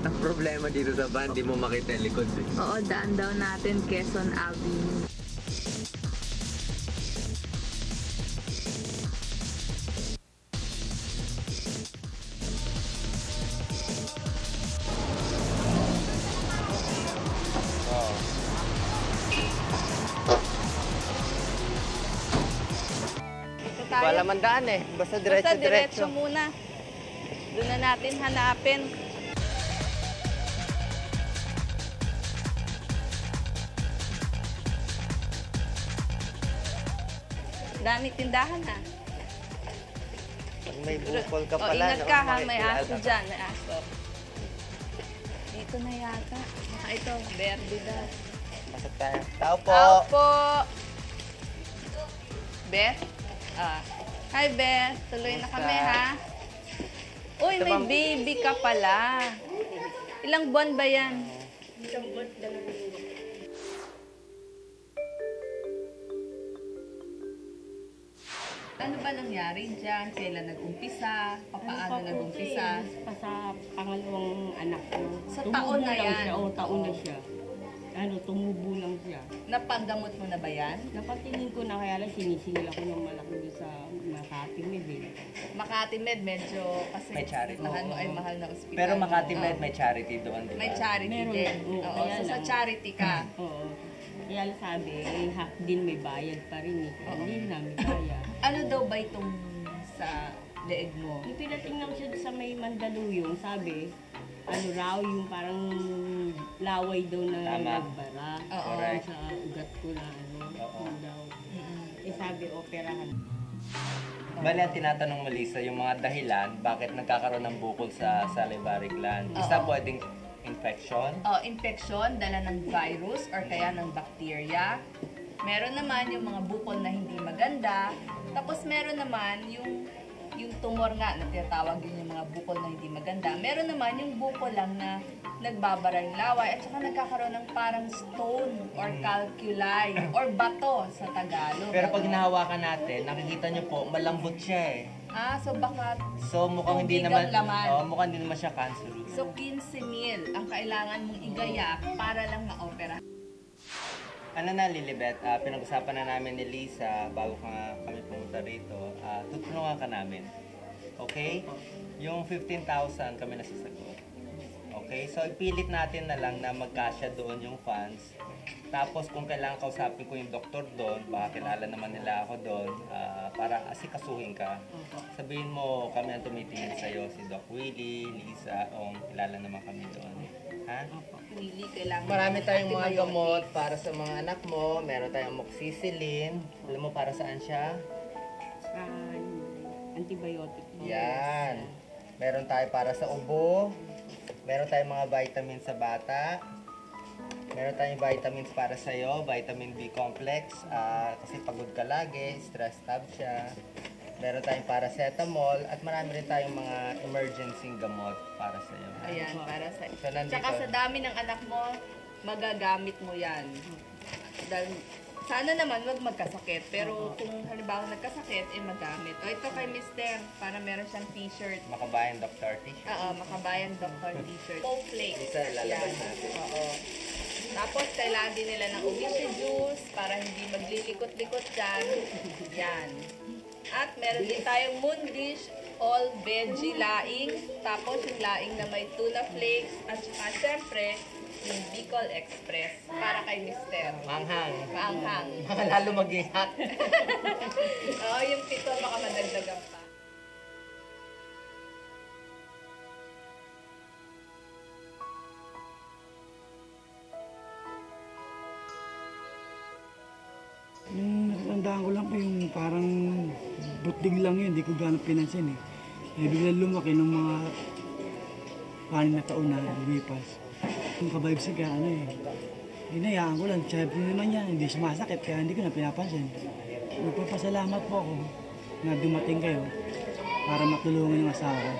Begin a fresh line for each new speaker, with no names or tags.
Ang problema dito sa van, di mo makita yung likod.
Oo, daan daw natin Quezon Avenue.
Wala man daan eh. Basta diretso-diretso.
Muna. Doon na natin hanapin. Dami tindahan ha.
Pag may bukol ka
O,
pala.
ingat ka ha, may
makikilala
aso
ka.
dyan, may aso. Dito na yata. Baka ito, verde daw.
Pasok tayo. Tao po.
Tao po! Beth? Hi Beth, tuloy na kami ha. Uy, may baby ka pala. Ilang buwan ba yan? Isang buwan, 2 buwan. Ano ba nangyari dyan? Kailan nag-umpisa? Papaano nag-umpisa?
Sa pangalawang anak ko.
Sa taon na yan?
Siya, taon na siya. Tumubo lang siya.
Napanggamot mo na ba yan?
Napatingin ko na kaya lang sinisingil ako ng malaki doon sa Makati Med eh.
Makati Med, medyo kasi
May charity.
mo ay mahal na ospital.
Pero Makati Med, may charity doon. Diba?
May charity
Meron.
din.
Oo,
Oo,
kaya
so sa
lang.
charity ka.
Oo. Kaya lang sabi, half din may bayad pa rin eh. Kaya hindi namin kaya.
Ano daw ba itong sa leeg mo?
Yung pinatingnan ko siya doon sa may Mandaluyong, sabi, ano raw, yung parang laway daw na
Tama.
nagbara.
Oo.
Correct.
Sa ugat ko na ano,
Oo.
yun daw. Sabi, operahan.
Bali, ang tinatanong mo, Lisa, yung mga dahilan, bakit nagkakaroon ng bukol sa salivary gland. Isa, pwedeng infection.
Infection, dala ng virus or kaya ng bacteria. Meron naman yung mga bukol na hindi maganda. Tapos meron naman yung tumor nga na tinatawag yun yung mga bukol na hindi maganda. Meron naman yung bukol lang na nagbabara yung laway at saka nagkakaroon ng parang stone or calculi or bato sa Tagalog.
Pero pag hinahawakan natin, nakikita nyo po, malambot siya eh.
So baka
So mukhang hindi
tubig
naman,
ang laman.
mukhang hindi naman siya cancerous.
So 15,000 ang kailangan mong igayak para lang ma-opera.
Ano na, Lilibet, pinag-usapan na namin ni Lisa bago kami pumunta rito. Tutulungan ka namin. Okay? Yung 15,000 kami nasasagot. Okay? So, ipilit natin na lang na magkasya doon yung funds. Tapos, kung kailangan kausapin ko yung doktor doon, baka kilala naman nila ako doon, para asikasuhin ka. Sabihin mo, kami ang tumitingin sa'yo, si Doc Willie, Lisa, kilala naman kami doon. Ha?
Really, kailangan
Marami tayong mga
antibiotic.
gamot para sa mga anak mo. Meron tayong amoxicillin. Alam mo para saan siya?
Antibiotic.
Yan. Meron tayo para sa ubo. Meron tayong mga vitamins sa bata. Meron tayong vitamins para sa'yo. Vitamin B complex. Kasi pagod ka lagi. Stress tab siya. Meron tayong paracetamol. At marami rin tayong mga emergency gamot para sa'yo.
Ayan, para sa...
So, nandito.
Tsaka sa dami ng anak mo, magagamit mo yan. Dahil, sana naman wag magkasakit. Pero kung halimbawa nagkasakit, magamit. O ito kay Mister, para meron siyang t-shirt.
Makabayan Dr. T-shirt.
Makabayan Dr. t-shirt. Pole flakes.
Isa, lalabas
Yan.
natin.
Oo. Tapos, kailangan din nila ng umishi juice para hindi maglilikot-likot dyan. Yan. At meron din tayong Moon Dish all veggie laing. Tapos yung laing na may tuna flakes. At saka syempre, yung Bicol Express para kay Mister.
Manghang.
Maanghang.
Mga lalo mag-ihat.
Oo, yung pito baka madagdagan pa.
Yung natandaan ko lang po yung parang butig lang yun, hindi ko gano'ng pinansin eh. Bigla lumaki ng mga 6 na taon na lumipas. Yung ka-vibes kaya ano eh. Hinayaan ko lang, syempre naman yan, hindi sumasakit kaya hindi ko na pinapansin. Nagpapasalamat po ako na dumating kayo para matulungan yung asawa ko.